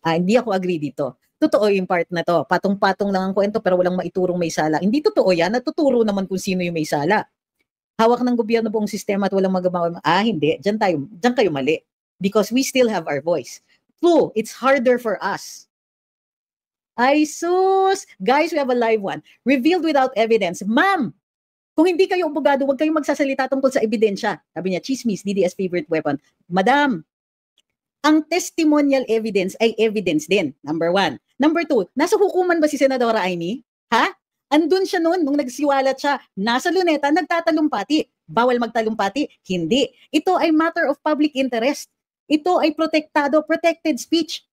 Hindi ako agree dito. Totoo yung part na to. Patong-patong lang ang kwento pero walang maiturong may sala. Hindi totoo yan. Natuturo naman kung sino yung may sala. Hawak ng gobyerno buong sistema at walang magawa. Hindi. Diyan kayo mali. Because we still have our voice. True, it's harder for us. Ay sus! Guys, we have a live one. Revealed without evidence. Ma'am, kung hindi kayo abogado, huwag kayong magsasalita tungkol sa ebidensya. Sabi niya, chismis, DDS favorite weapon. Madam, ang testimonial evidence ay evidence din, number 1. Number 2, nasa hukuman ba si Senadora Amy? Ha? Andun siya noon, nung nagsiwalat siya, nasa luneta, nagtatalumpati. Bawal magtalumpati? Hindi. Ito ay matter of public interest. Ito ay protected speech.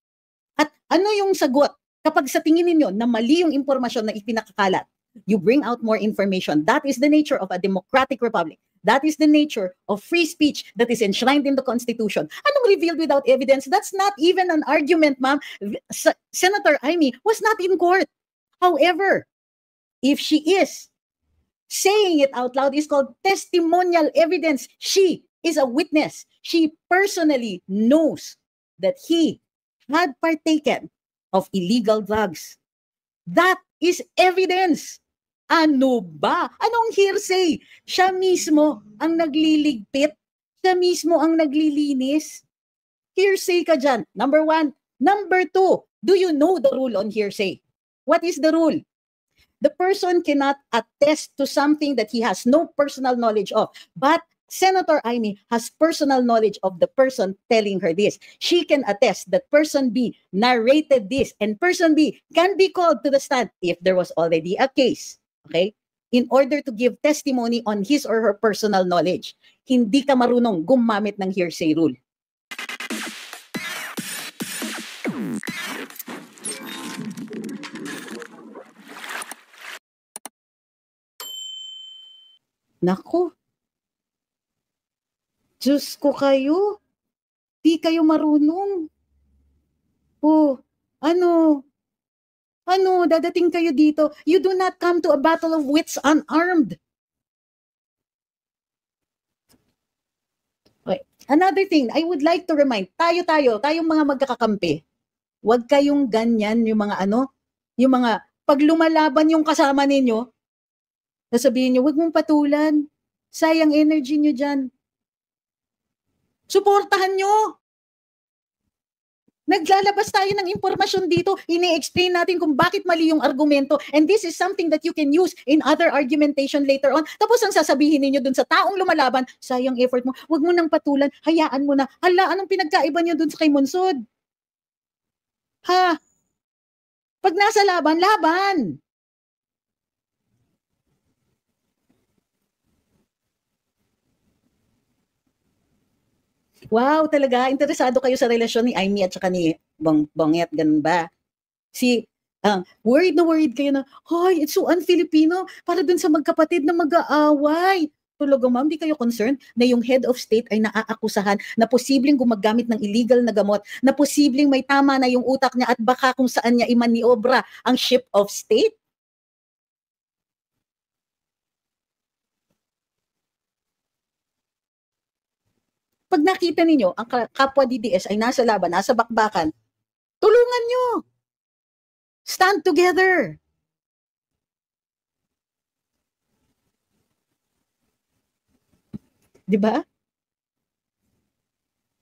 At ano yung sagot? Kapag sa tingin ninyo na mali yung impormasyon na ipinakakalat, you bring out more information. That is the nature of a democratic republic. That is the nature of free speech that is enshrined in the Constitution. Anong revealed without evidence? That's not even an argument, ma'am. Senator Amy was not in court. However, if she is saying it out loud, is called testimonial evidence. She is a witness. She personally knows that he had partaken of illegal drugs. That is evidence. Ano ba? Anong hearsay? Siya mismo ang nagliligpit. Siya mismo ang naglilinis. Hearsay ka dyan. Number 1. Number 2, do you know the rule on hearsay? What is the rule? The person cannot attest to something that he has no personal knowledge of. But Senator Amy has personal knowledge of the person telling her this. She can attest that person B narrated this, and person B can be called to the stand if there was already a case, okay? In order to give testimony on his or her personal knowledge. Hindi ka marunong gumamit ng hearsay rule. Naku. Diyos ko kayo. Di kayo marunong. Oh, ano, dadating kayo dito. You do not come to a battle of wits unarmed. Okay. Another thing, I would like to remind, tayong mga magkakakampi, huwag kayong ganyan, yung mga, pag lumalaban yung kasama ninyo, sasabihin nyo, huwag mong patulan. Sayang energy nyo dyan. Suportahan nyo. Naglalabas tayo ng impormasyon dito, ini-explain natin kung bakit mali yung argumento, and this is something that you can use in other argumentation later on. Tapos ang sasabihin ninyo dun sa taong lumalaban, sayang effort mo, wag mo nang patulan, hayaan mo na. Hala, anong pinagkaiba niyo dun sa kay Monsod? Ha? Pag nasa laban, laban. Wow, talaga, interesado kayo sa relasyon ni Amy at saka ni Bonget, ganun ba? Worried na worried kayo na, hoy, it's so un-Filipino, para dun sa magkapatid na mag-aaway. Talaga ma'am, di kayo concerned na yung head of state ay naaakusahan na posibleng gumagamit ng illegal na gamot, na posibleng may tama na yung utak niya at baka kung saan niya imaniobra ang ship of state? Pag nakita ninyo, ang kapwa DDS ay nasa laban, nasa bakbakan, tulungan nyo. Stand together. Diba?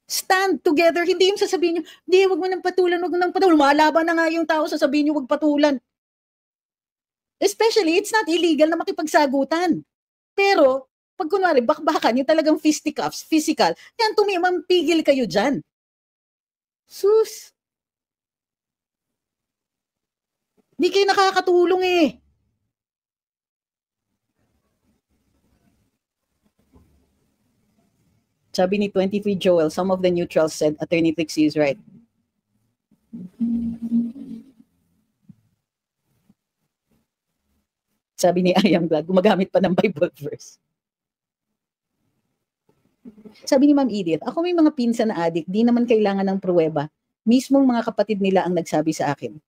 Stand together. Hindi yung sasabihin nyo, hindi, wag mo nang patulan, wag mo nang patulan. Lumalaban na nga yung tao, sasabihin nyo, wag patulan. Especially, it's not illegal na makipagsagutan. Pero, pag kunwari, bakbakan, yung talagang fisticuffs, physical, yan, mampigil kayo dyan. Sus! Di kayo nakakatulong eh. Sabi ni 23 Joel, some of the neutrals said, Attorney Trixie is right. Sabi ni I am glad, gumagamit pa ng Bible verse. Sabi ni Ma'am Edith, ako may mga pinsan na adik, di naman kailangan ng pruweba. Mismong mga kapatid nila ang nagsabi sa akin.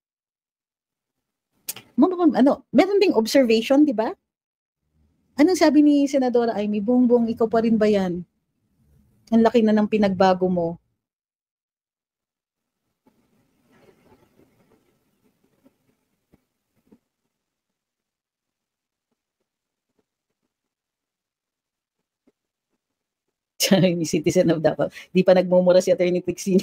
Meron ding observation, di ba? Anong sabi ni Senadora Amy? Bongbong, ikaw pa rin ba yan? Ang laki na ng pinagbago mo. Chinese citizen of Davao. Di pa nagmumura si Attorney Trixie.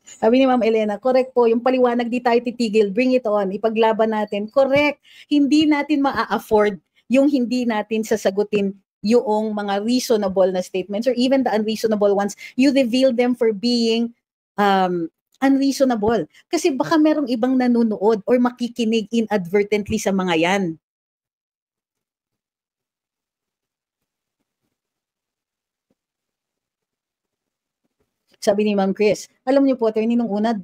Sabi ni Ma'am Elena, correct po, yung paliwanag di tayo titigil, bring it on, ipaglaban natin. Correct, hindi natin maa-afford yung hindi natin sasagutin yung mga reasonable na statements or even the unreasonable ones. You reveal them for being unreasonable. Kasi baka merong ibang nanonood or makikinig inadvertently sa mga yan. Sabi ni Ma'am Chris, alam niyo po, attorney, nung una,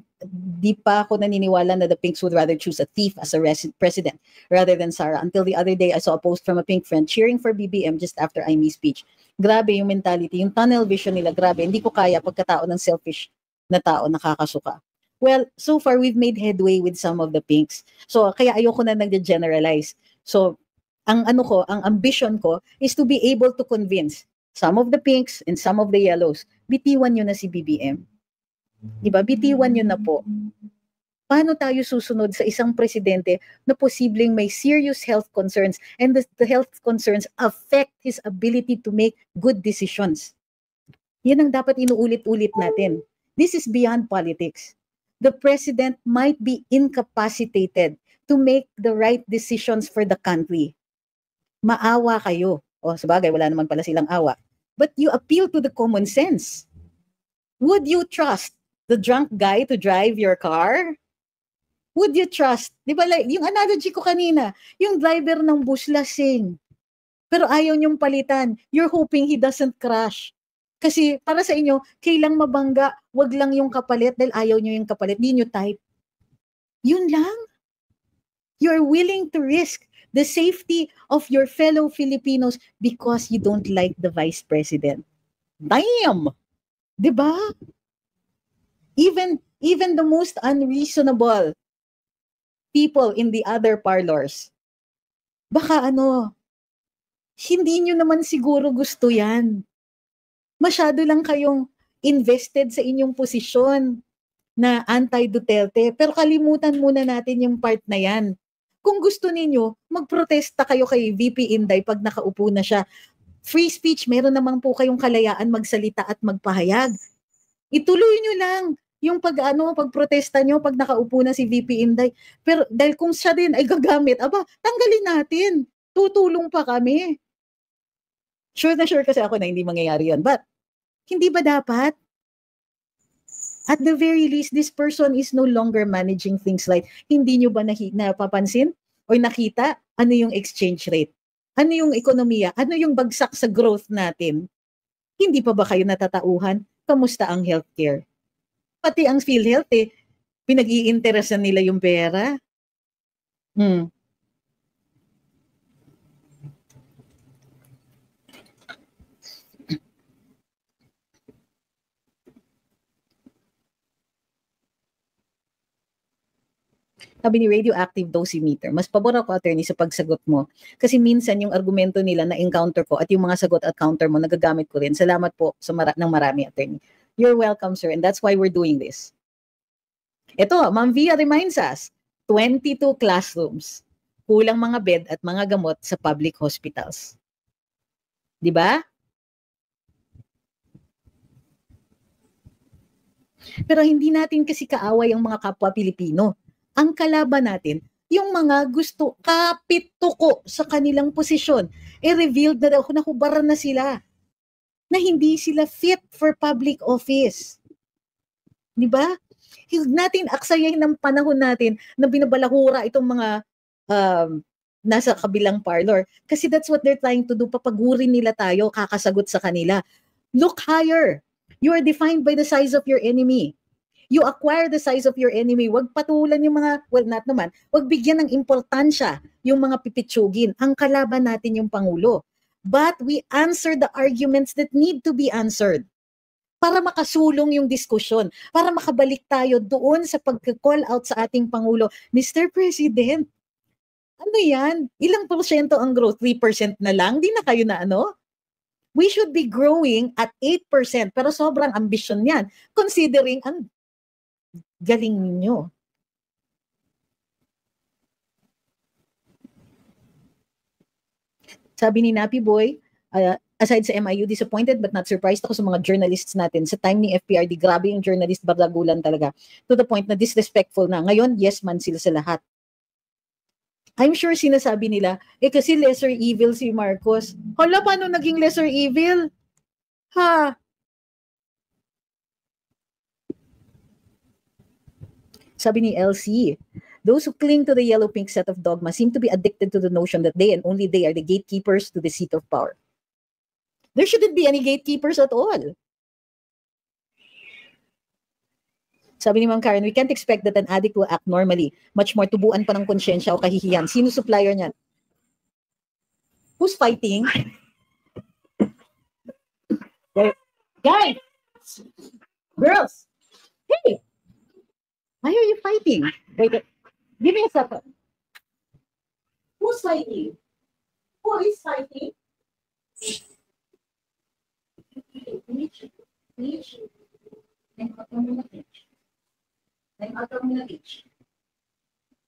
di pa ako naniniwala na the Pinks would rather choose a thief as a president rather than Sara. Until the other day, I saw a post from a Pink friend cheering for BBM just after Imy's speech. Grabe yung mentality, yung tunnel vision nila, grabe. Hindi ko kaya pagkatao ng selfish na tao, nakakasuka. Well, so far, we've made headway with some of the Pinks. So, kaya ayoko na nag-generalize. So, ang ambition ko is to be able to convince some of the Pinks and some of the Yellows, bitiwan nyo na si BBM. Diba? Bitiwan nyo na po. Paano tayo susunod sa isang presidente na posibleng may serious health concerns and the health concerns affect his ability to make good decisions? Yan ang dapat inuulit-ulit natin. This is beyond politics. The president might be incapacitated to make the right decisions for the country. Maawa kayo. O, sabagay, wala naman pala silang awa. But you appeal to the common sense. Would you trust the drunk guy to drive your car? Would you trust? Di ba, like, yung analogy ko kanina, yung driver ng bus lasing. Pero ayaw niyong palitan. You're hoping he doesn't crash. Kasi para sa inyo, kailang mabangga, wag lang yung kapalit dahil ayaw niyo yung kapalit. Di niyo type. Yun lang. You're willing to risk the safety of your fellow Filipinos because you don't like the vice president. Damn! Diba? Even the most unreasonable people in the other parlors, baka hindi nyo naman siguro gusto yan. Masyado lang kayong invested sa inyong posisyon na anti-Duterte, pero kalimutan muna natin yung part na yan. Kung gusto ninyo, magprotesta kayo kay VP Inday pag nakaupo na siya. Free speech, meron naman po kayong kalayaan magsalita at magpahayag. Ituloy nyo lang yung pagprotesta nyo pag nakaupo na si VP Inday. Pero dahil kung siya din ay gagamit, tanggalin natin. Tutulong pa kami. Sure na sure kasi ako na hindi mangyayari yan. But, hindi ba dapat? At the very least, this person is no longer managing things like, hindi nyo ba napapansin o nakita ano yung exchange rate? Ano yung ekonomiya? Ano yung bagsak sa growth natin? Hindi pa ba kayo natatauhan? Kamusta ang healthcare? Pati ang PhilHealth, pinag-iinteresan nila yung pera. Sabi ni Radioactive Dosimeter, mas pabor ako, attorney, sa pagsagot mo. Kasi minsan yung argumento nila na-encounter ko at yung mga sagot at counter mo, nagagamit ko rin. Salamat po sa ng marami, attorney. You're welcome, sir. And that's why we're doing this. Ito, Ma'am Via reminds us, 22 classrooms. Kulang mga bed at mga gamot sa public hospitals. Di ba? Pero hindi natin kasi kaaway ang mga kapwa Pilipino. Ang kalaban natin, yung mga gusto kapit tuko sa kanilang posisyon, revealed na daw, nahubaran na sila, na hindi sila fit for public office. Di ba? Huwag natin aksayahin ng panahon natin na binabalahura itong mga nasa kabilang parlor. Kasi that's what they're trying to do. Papagurin nila tayo, kakasagot sa kanila. Look higher. You are defined by the size of your enemy. You acquire the size of your enemy. Wag patulan yung mga, well, not naman, wag bigyan ng importansya yung mga pipitsugin. Ang kalaban natin yung Pangulo. But we answer the arguments that need to be answered para makasulong yung diskusyon, para makabalik tayo doon sa pag-call out sa ating Pangulo. Mr. President, ano yan? Ilang porsyento ang growth? 3% na lang? Di na kayo na We should be growing at 8%, pero sobrang ambisyon yan, considering ang galing ninyo. Sabi ni Nappy Boy, Aside sa MIU, disappointed but not surprised ako sa mga journalists natin. Sa time ni FPRD, grabe yung journalist baragulan talaga. To the point na disrespectful na. Ngayon, yes man sila sa lahat. I'm sure sinasabi nila, kasi lesser evil si Marcos. Hala, paano naging lesser evil? Ha? Sabi ni LC, those who cling to the yellow-pink set of dogma seem to be addicted to the notion that they and only they are the gatekeepers to the seat of power. There shouldn't be any gatekeepers at all. Sabi ni Ma'am Karen, we can't expect that an addict will act normally. Much more tubuan pa ng konsyensya o kahihiyan. Sino supplier niyan? Who's fighting? Guys! Girls! Hey! Why are you fighting? Wait, give me a second. Who's fighting? Who is fighting?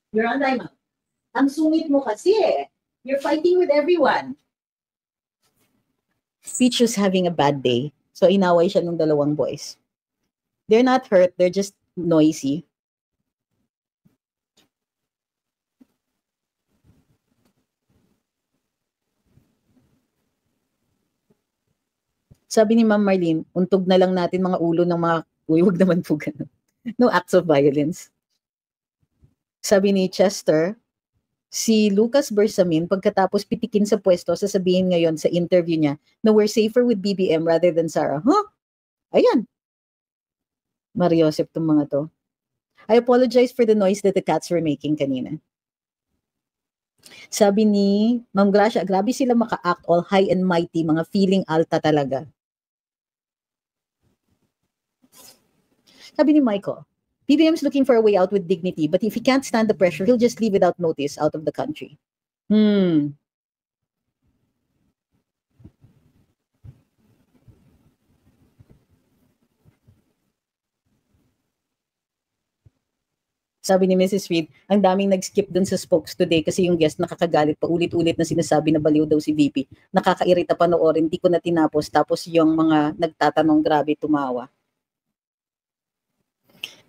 You're on time. Ang sungit mo kasi eh. You're fighting with everyone. Peach was having a bad day. So inaway siya ng dalawang boys. They're not hurt, they're just noisy. Sabi ni Ma'am Marlene, untog na lang natin mga ulo ng mga, huwag naman po ganun. No acts of violence. Sabi ni Chester, si Lucas Bersamin, pagkatapos pitikin sa pwesto, sasabihin ngayon sa interview niya na we're safer with BBM rather than Sarah. Huh? Ayan. Mariosep tong mga to. I apologize for the noise that the cats were making kanina. Sabi ni Ma'am Gracia, grabe sila maka-act all high and mighty, mga feeling alta talaga. Sabi ni Michael, BBM's looking for a way out with dignity, but if he can't stand the pressure, he'll just leave without notice out of the country. Sabi ni Mrs. Reed, ang daming nag-skip dun sa spokes today kasi yung guest nakakagalit pa ulit-ulit na sinasabi na baliw daw si VP. Nakakairita panoorin, hindi ko na tinapos. Tapos yung mga nagtatanong, grabe, tumawa.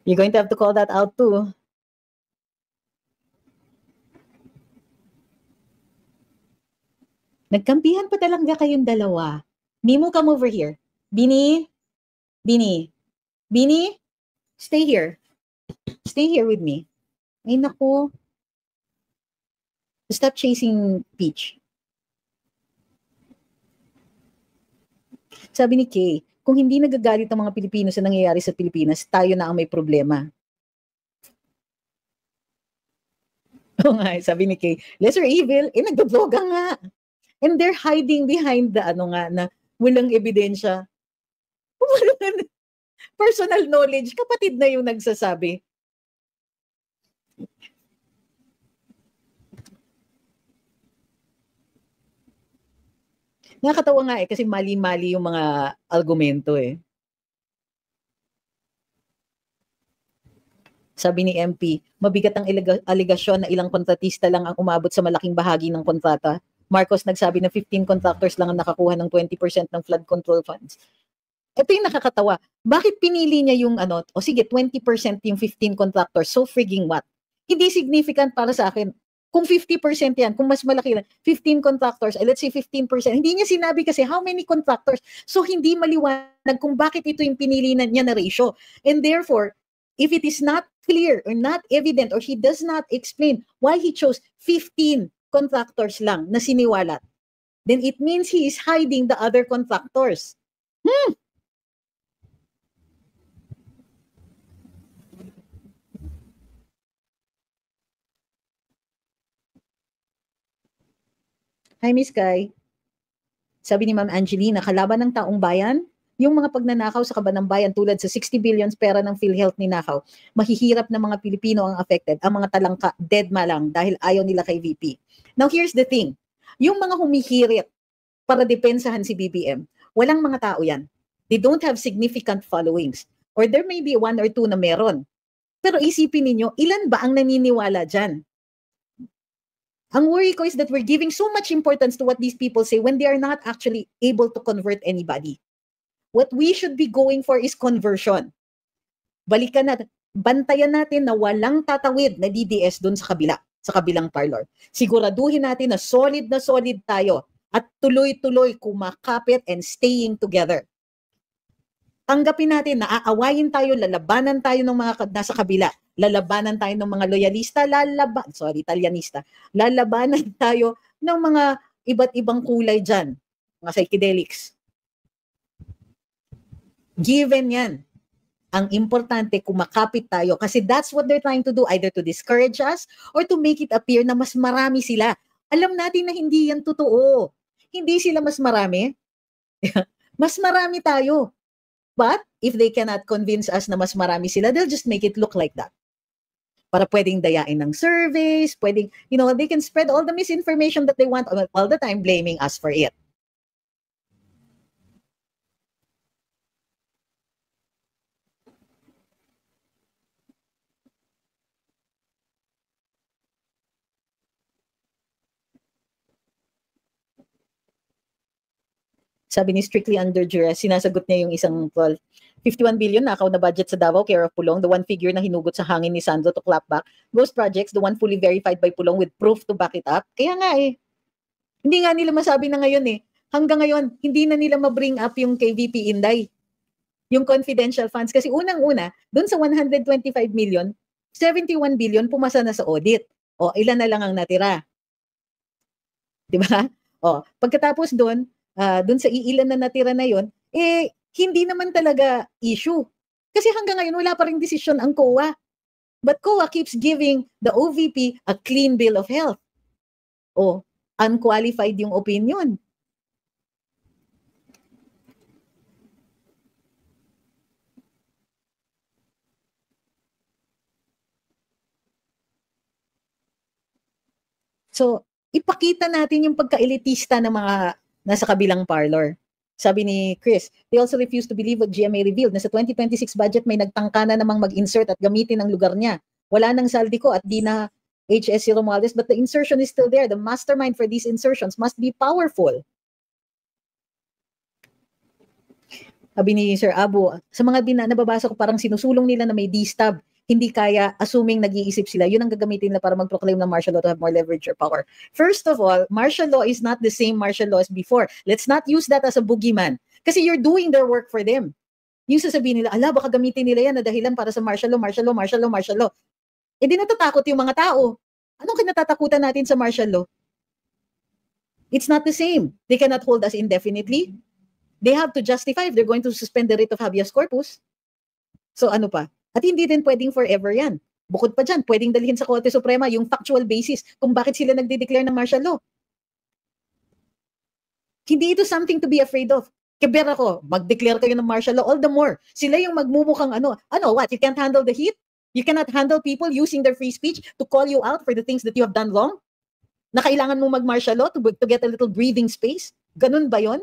You're going to have to call that out too. Nagkampihan pa talaga kayong dalawa. Mimo, come over here. Bini? Bini? Bini? Stay here. Stay here with me. Ay, naku. Stop chasing Peach. Sabi ni Kay, kung hindi nagagalit ang mga Pilipino sa nangyayari sa Pilipinas, tayo na ang may problema. Oo nga, sabi ni Kay, lesser evil, nagdodroga nga. And they're hiding behind the na walang ebidensya. Personal knowledge, kapatid na yung nagsasabi. Nakakatawa nga kasi mali-mali yung mga argumento eh. Sabi ni MP, mabigat ang aligasyon na ilang kontratista lang ang umabot sa malaking bahagi ng kontrata. Marcos nagsabi na 15 contractors lang ang nakakuha ng 20% ng flood control funds. Ito yung nakakatawa. Bakit pinili niya yung o sige, 20% yung 15 contractors, so frigging what? Hindi significant para sa akin. Kung 50% yan, kung mas malaki lang, 15 contractors, let's say 15%, hindi niya sinabi kasi how many contractors. So hindi maliwanag kung bakit ito yung pinili niya na ratio. And therefore, if it is not clear or not evident or he does not explain why he chose 15 contractors lang na siniwalat, then it means he is hiding the other contractors. Hi, Miss Kai. Sabi ni Ma'am Angelina, kalaban ng taong bayan, yung mga pagnanakaw sa kaban ng bayan tulad sa 60 billion pera ng PhilHealth ninakaw, mahihirap na mga Pilipino ang affected, ang mga talangka, dead malang dahil ayaw nila kay VP. Now, here's the thing. Yung mga humihirit para depensahan si BBM, walang mga tao yan. They don't have significant followings. Or there may be one or two na meron. Pero isipin ninyo, ilan ba ang naniniwala dyan? Ang worry ko is that we're giving so much importance to what these people say when they are not actually able to convert anybody. What we should be going for is conversion. Balikan natin, bantayan natin na walang tatawid na DDS dun sa kabilang parlor. Siguraduhin natin na solid tayo at tuloy-tuloy kumakapit and staying together. Tanggapin natin na aawayin tayo, lalabanan tayo ng mga nasa kabila, lalabanan tayo ng mga loyalista, Italianista, lalabanan tayo ng mga iba't ibang kulay dyan, mga psychedelics. Given yan. Ang importante, kumakapit tayo kasi that's what they're trying to do, either to discourage us or to make it appear na mas marami sila. Alam natin na hindi yan totoo. Hindi sila mas marami. Mas marami tayo. But if they cannot convince us na mas marami sila, they'll just make it look like that. Para pwedeng dayain ng surveys, pwedeng, they can spread all the misinformation that they want all the time, blaming us for it. Sabi ni Strictly Under Duress, sinasagot niya yung isang 51 billion nakaw na budget sa Davao, care of Pulong, the one figure na hinugot sa hangin ni Sandro to clap back. Ghost projects, the one fully verified by Pulong with proof to back it up. Kaya nga hindi nga nila masabi na ngayon hanggang ngayon, hindi na nila ma-bring up yung kay VP Inday, yung confidential funds. Kasi unang-una, dun sa 125 million, 71 billion pumasa na sa audit. O, ilan na lang ang natira. Diba? O, pagkatapos dun sa iilan na natira na yon, hindi naman talaga issue. Kasi hanggang ngayon, wala pa rin desisyon ang COA. But COA keeps giving the OVP a clean bill of health. O, unqualified yung opinion. So, ipakita natin yung pagka-elitista ng mga nasa kabilang parlor. Sabi ni Chris, they also refuse to believe what GMA revealed na sa 2026 budget may nagtangka na namang mag-insert at gamitin ang lugar niya. Wala nang Saldico at di na HSC Romualdez, but the insertion is still there. The mastermind for these insertions must be powerful. Sabi ni Sir Abu, sa mga nababasa ko parang sinusulong nila na may D-stab. Hindi kaya, assuming nag-iisip sila, yun ang gagamitin nila para mag-proclaim ng martial law to have more leverage or power. First of all, martial law is not the same martial law as before. Let's not use that as a boogeyman. Kasi you're doing their work for them. Yung sasabihin nila, baka gamitin nila yan na dahilan para sa martial law. Di natatakot yung mga tao. Anong kinatatakutan natin sa martial law? It's not the same. They cannot hold us indefinitely. They have to justify if they're going to suspend the writ of habeas corpus. So ano pa? At hindi din pwedeng forever yan. Bukod pa dyan, pwedeng dalhin sa Korte Suprema yung factual basis kung bakit sila nagde-declare ng martial law. Hindi ito something to be afraid of. Keber ako, mag-declare kayo ng martial law, all the more. Sila yung magmumukhang what, you can't handle the heat? You cannot handle people using their free speech to call you out for the things that you have done wrong? Na kailangan mo mag-martial law to get a little breathing space? Ganun ba yon?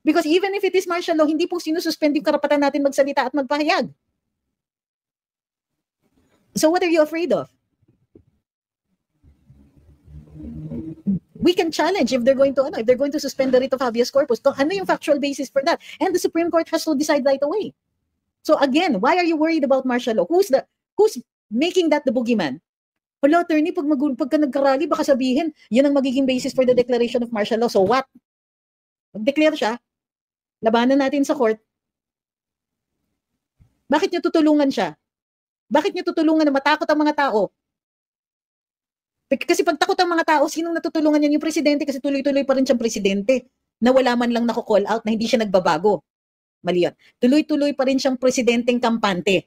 Because even if it is martial law, hindi po sinususpend yung karapatan natin magsalita at magpahayag. So what are you afraid of? We can challenge if they're going to suspend the writ of habeas corpus. Ano yung factual basis for that? And the Supreme Court has to decide right away. So again, why are you worried about martial law? Who's making that the boogeyman? Hello, attorney, pagka nagkarally, baka sabihin, yun ang magiging basis for the declaration of martial law. So what? Mag-declare siya, labanan natin sa court. Bakit niyo tutulungan siya? Bakit niyo tutulungan na matakot ang mga tao? Kasi pag takot ang mga tao, sinong natutulungan niyan? Yung presidente, kasi tuloy-tuloy pa rin siyang presidente na wala man lang nako-call out na hindi siya nagbabago. Mali yun. Tuloy-tuloy pa rin siyang presidenteng kampante.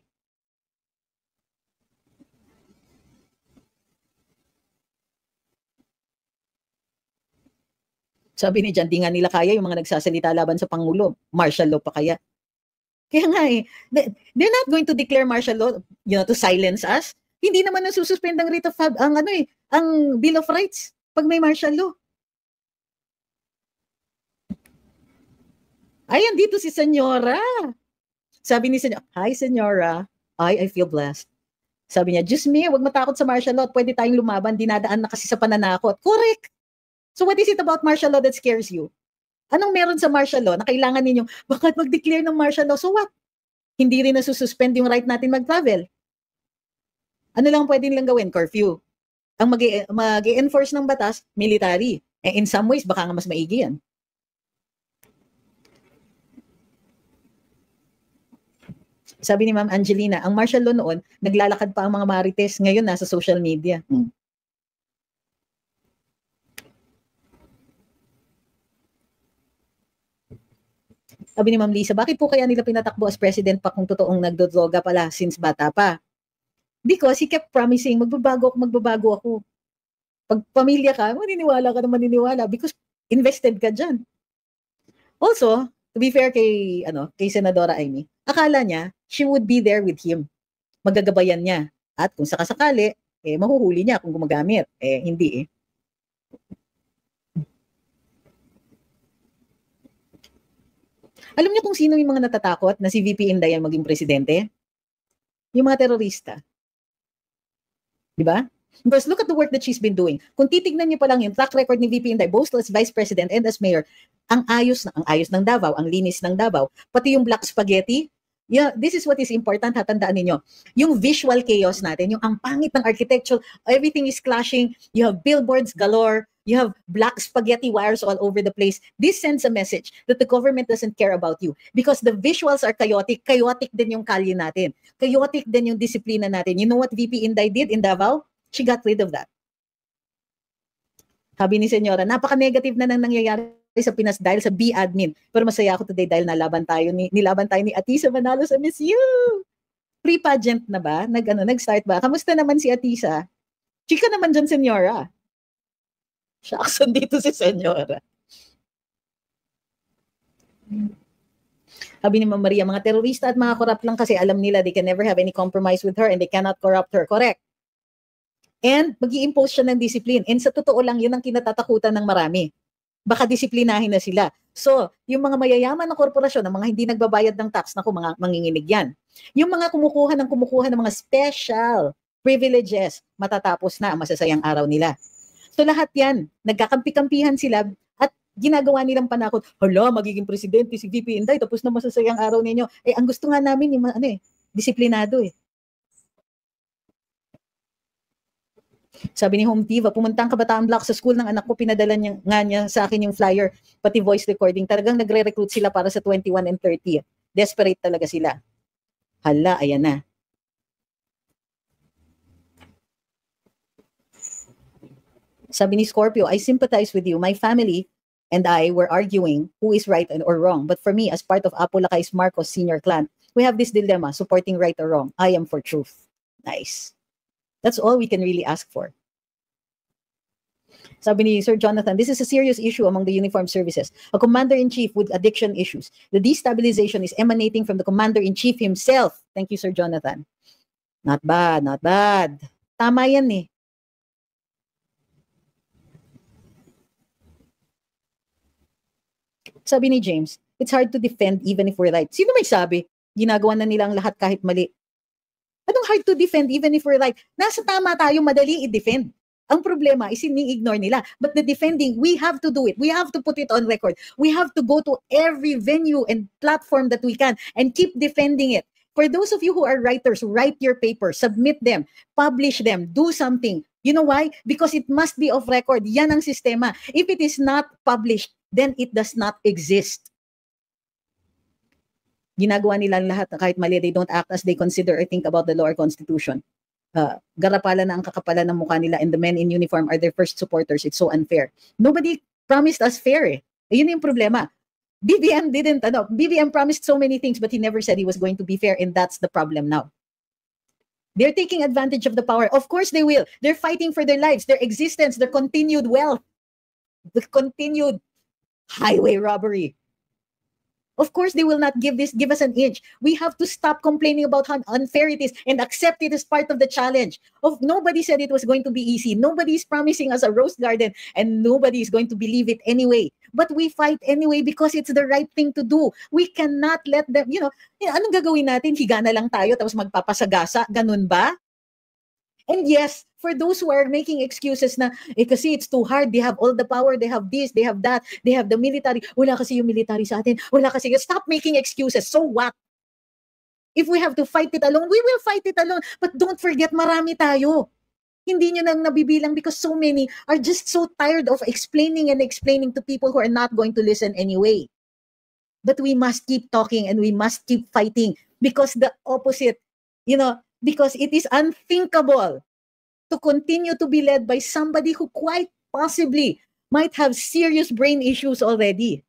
Sabi ni Jan, di nga nila kaya yung mga nagsasalita laban sa Pangulo. Martial law pa kaya? Kaya nga they're not going to declare martial law, to silence us. Hindi naman nasususpend ang writ of ang Bill of Rights pag may martial law. Ayan, dito si Senyora. Sabi ni Senyora, hi Senyora, I feel blessed. Sabi niya, Diyos me, wag matakot sa martial law. Pwede tayong lumaban. Dinadaan na kasi sa pananakot. Correct. So what is it about martial law that scares you? Anong meron sa martial law na kailangan ninyong, bakit mag-declare ng martial law? So what? Hindi rin nasususpend yung right natin mag-travel. Ano lang pwede nilang gawin? Curfew. Ang mag-enforce ng batas, military. In some ways, baka nga mas maigi yan. Sabi ni Ma'am Angelina, ang martial law noon, naglalakad pa ang mga marites. Ngayon, nasa social media. Sabi ni Ma'am Lisa, bakit po kaya nila pinatakbo as president pa kung totoong nagdodroga pala since bata pa? Because he kept promising, magbabago ako. Pag pamilya ka, maniniwala ka na maniniwala because invested ka dyan. Also, to be fair kay Senadora Amy, akala niya, she would be there with him. Magagabayan niya. At kung sakasakali, mahuhuli niya kung gumagamit. Hindi Alam niyo kung sino yung mga natatakot na si VP Inday ang maging presidente? Yung mga terorista. Diba? Because look at the work that she's been doing. Kung titignan niyo pa lang yung track record ni VP Inday, both as Vice President and as Mayor, ang ayos ng Davao, ang linis ng Davao, pati yung black spaghetti, yeah, this is what is important, tandaan ninyo. Yung visual chaos natin, yung ang pangit ng architecture, everything is clashing, you have billboards galore, you have black spaghetti wires all over the place. This sends a message that the government doesn't care about you because the visuals are chaotic. Chaotic din yung kalye natin. Chaotic din yung disiplina natin. You know what VP Inday did in Davao? She got rid of that. Sabi ni Senyora, napaka-negative na nang nangyayari sa Pinas dahil sa B-admin. Pero masaya ako today dahil nilaban tayo ni Atisa Manalo sa Miss You. Pre-pageant na ba? Nag-start ba? Kamusta naman si Atisa? Chika naman dyan, Senyora. Shucks, dito si Senyora. Sabi ni Ma'am Maria, mga terorista at mga corrupt lang kasi alam nila they can never have any compromise with her and they cannot corrupt her. Correct. And mag-i-impose siya ng discipline. And sa totoo lang, yun ang kinatatakutan ng marami. Baka disiplinahin na sila. So, yung mga mayayaman na korporasyon, ang mga hindi nagbabayad ng tax, naku, mga manginginig yan. Yung mga kumukuha ng mga special privileges, matatapos na ang masasayang araw nila. So lahat yan, nagkakampi-kampihan sila at ginagawa nilang panakot, hala, magiging presidente si VP Inday, tapos na masasayang araw ninyo. Ang gusto nga namin, yung disiplinado Sabi ni Home Diva, pumunta ang Kabataan Block sa school ng anak ko, pinadala niya sa akin yung flyer, pati voice recording. Talagang nagre-recruit sila para sa 21 and 30. Desperate talaga sila. Hala, ayan na. Sabi ni Scorpio, I sympathize with you. My family and I were arguing who is right or wrong. But for me, as part of Apo Lakay's Marcos senior clan, we have this dilemma, supporting right or wrong. I am for truth. Nice. That's all we can really ask for. Sabi ni Sir Jonathan, this is a serious issue among the uniformed services. A commander-in-chief with addiction issues. The destabilization is emanating from the commander-in-chief himself. Thank you, Sir Jonathan. Not bad, not bad. Tama yan Sabi ni James, it's hard to defend even if we're right. Sino may sabi? Ginagawa na nilang lahat kahit mali. Anong hard to defend even if we're right? Nasa tama tayo, madali i-defend. Ang problema is ini-ignore nila. But the defending, we have to do it. We have to put it on record. We have to go to every venue and platform that we can and keep defending it. For those of you who are writers, write your papers, submit them, publish them, do something. You know why? Because it must be off record. Yan ang sistema. If it is not published, then it does not exist. Ginagawa nila lahat kahit mali, they don't act as they consider or think about the law or constitution. Garapala na ang kakapalan ng mukha nila and the men in uniform are their first supporters. It's so unfair. Nobody promised us fair Ayun yung problema. BBM promised so many things but he never said he was going to be fair, and that's the problem now. They're taking advantage of the power. Of course they will. They're fighting for their lives, their existence, their continued wealth, the continued highway robbery. Of course, they will not give us an inch. We have to stop complaining about how unfair it is and accept it as part of the challenge. Nobody said it was going to be easy. Nobody is promising us a rose garden, and nobody is going to believe it anyway. But we fight anyway because it's the right thing to do. We cannot let them, anong gagawin natin? Higa na lang tayo tapos magpapasagasa? Ganun ba? And yes, for those who are making excuses na, kasi it's too hard, they have all the power, they have this, they have that, they have the military, wala kasi yung military sa atin, wala kasi, stop making excuses. So what? If we have to fight it alone, we will fight it alone. But don't forget, marami tayo. Hindi nyo nang nabibilang because so many are just so tired of explaining and explaining to people who are not going to listen anyway. But we must keep talking and we must keep fighting because the opposite, because it is unthinkable to continue to be led by somebody who quite possibly might have serious brain issues already.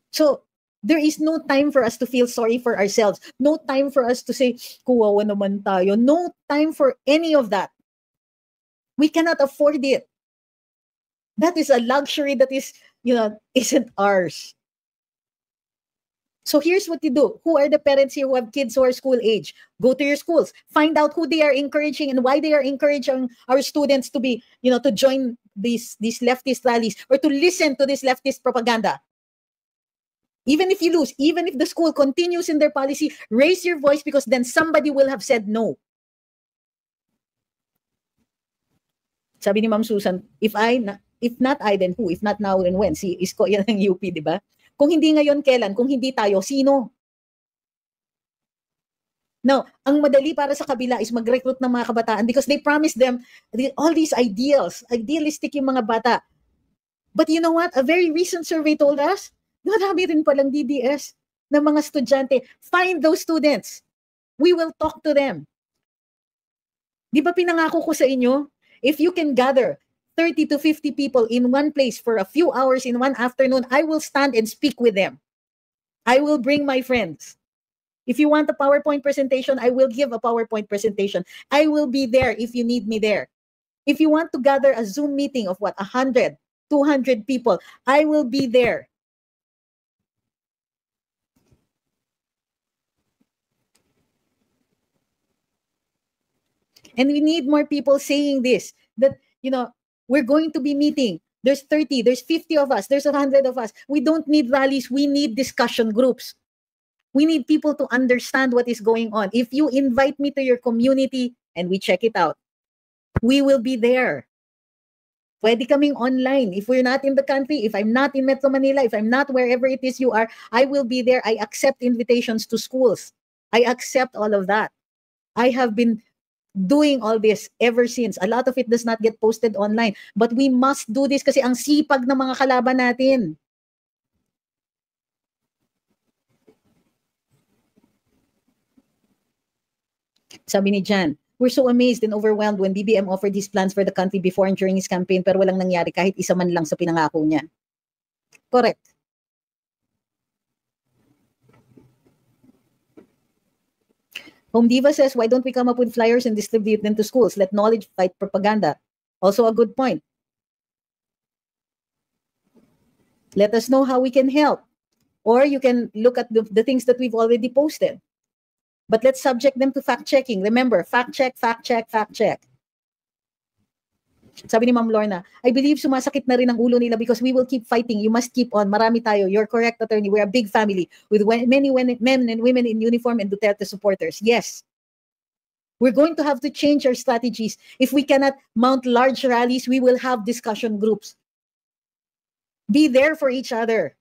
So, there is no time for us to feel sorry for ourselves. No time for us to say, kuwawa naman tayo. No time for any of that. We cannot afford it. That is a luxury that is, isn't ours. So here's what you do. Who are the parents here who have kids who are school age? Go to your schools. Find out who they are encouraging and why they are encouraging our students to be, to join these leftist rallies or to listen to this leftist propaganda. Even if you lose, even if the school continues in their policy, raise your voice because then somebody will have said no. Sabi ni Ma'am Susan, if not I, then who? If not now, then when? Si Isko, yan ang UP, di ba? Kung hindi ngayon, kailan? Kung hindi tayo, sino? Now, ang madali para sa kabila is mag-recruit ng mga kabataan because they promise them all these idealistic yung mga bata. But you know what? A very recent survey told us, marami rin palang DDS ng mga estudyante. Find those students. We will talk to them. Di ba pinangako ko sa inyo? If you can gather 30 to 50 people in one place for a few hours in one afternoon, I will stand and speak with them. I will bring my friends. If you want a PowerPoint presentation, I will give a PowerPoint presentation. I will be there if you need me there. If you want to gather a Zoom meeting of 100, 200 people, I will be there. And we need more people saying this, that, we're going to be meeting. There's 30, there's 50 of us, there's 100 of us. We don't need rallies. We need discussion groups. We need people to understand what is going on. If you invite me to your community and we check it out, we will be there. Pwede kaming online. If we're not in the country, if I'm not in Metro Manila, if I'm not wherever it is you are, I will be there. I accept invitations to schools. I accept all of that. I have been doing all this ever since. A lot of it does not get posted online. But we must do this kasi ang sipag ng mga kalaban natin. Sabi ni Jan, we're so amazed and overwhelmed when BBM offered his plans for the country before and during his campaign pero walang nangyari kahit isa man lang sa pinangako niya. Correct. Home Diva says, why don't we come up with flyers and distribute them to schools? Let knowledge fight propaganda. Also a good point. Let us know how we can help. Or you can look at the things that we've already posted. But let's subject them to fact-checking. Remember, fact-check, fact-check, fact-check. Sabi ni Ma'am Lorna, I believe sumasakit na rin ang ulo nila because we will keep fighting. You must keep on. Marami tayo. You're correct, attorney. We're a big family with many men and women in uniform and Duterte supporters. Yes. We're going to have to change our strategies. If we cannot mount large rallies, we will have discussion groups. Be there for each other.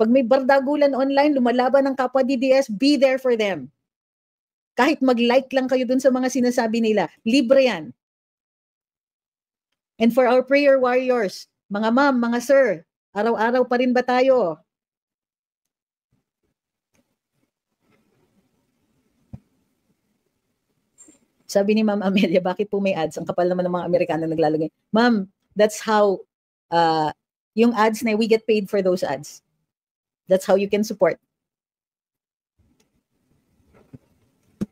Pag may bardagulan online, lumalaban ng kapwa DDS, be there for them. Kahit mag-like lang kayo dun sa mga sinasabi nila, libre yan. And for our prayer warriors, mga ma'am, mga sir, araw-araw pa rin ba tayo? Sabi ni Ma'am Amelia, bakit po may ads? Ang kapal naman ng mga Amerikano naglalagay. Ma'am, that's how, yung ads na we get paid for those ads. That's how you can support.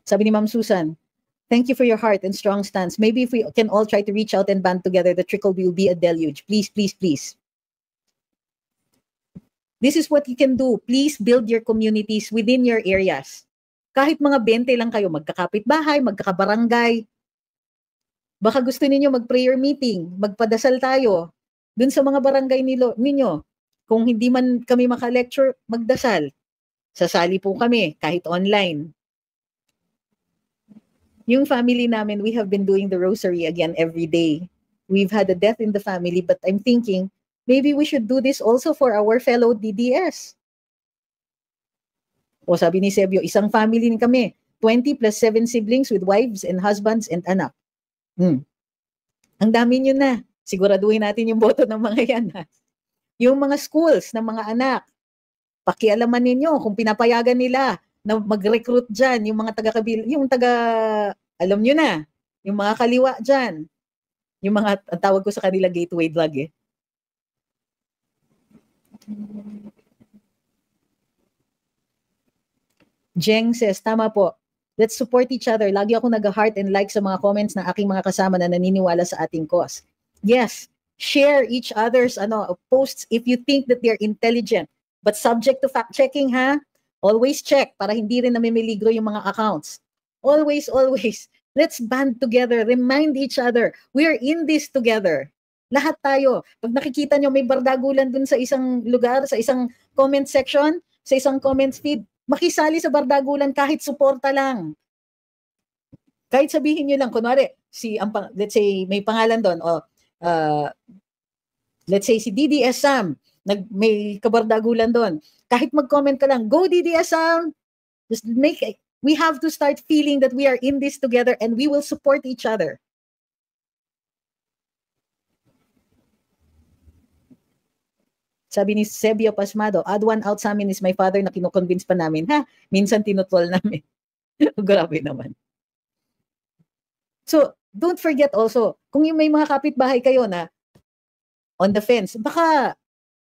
Sabi ni Ma'am Susan, thank you for your heart and strong stance. Maybe if we can all try to reach out and band together, the trickle will be a deluge. Please, please, please. This is what you can do. Please build your communities within your areas. Kahit mga 20 lang kayo, magkakapit-bahay, magkakabarangay. Baka gusto ninyo mag-prayer meeting, magpadasal tayo dun sa mga barangay ninyo. Kung hindi man kami maka-lecture, magdasal. Sasali po kami kahit online. Yung family namin, we have been doing the rosary again every day. We've had a death in the family, but I'm thinking, maybe we should do this also for our fellow DDS. O sabi ni Sebio, isang family din kami. 20 plus 7 siblings with wives and husbands and anak. Ang dami nyo na. Siguraduhin natin yung boto ng mga yan. Ha? Yung mga schools ng mga anak, pakialaman ninyo kung pinapayagan nila na mag-recruit dyan, yung mga alam nyo na, yung mga kaliwa dyan. Yung mga, ang tawag ko sa kanila, gateway drug eh. Jeng says, tama po. Let's support each other. Lagi ako nag-heart and like sa mga comments ng aking mga kasama na naniniwala sa ating cause. Yes, share each other's posts if you think that they're intelligent. But subject to fact-checking, ha? Always check para hindi rin namimiligro yung mga accounts. Always, always. Let's band together. Remind each other. We are in this together. Lahat tayo. Pag nakikita nyo may bardagulan dun sa isang lugar, sa isang comment section, sa isang comments feed, makisali sa bardagulan kahit suporta lang. Kahit sabihin nyo lang, kunwari, let's say may pangalan doon, let's say si DDS Sam, may kabardagulan doon. Kahit mag-comment ka lang, go DDS Sam! We have to start feeling that we are in this together and we will support each other. Sabi ni Sebio Pasmado, add one out sa amin is my father na kinukonvince pa namin. Ha? Minsan tinutol namin. Grabe naman. So, don't forget also, kung yung may mga kapitbahay kayo na on the fence, baka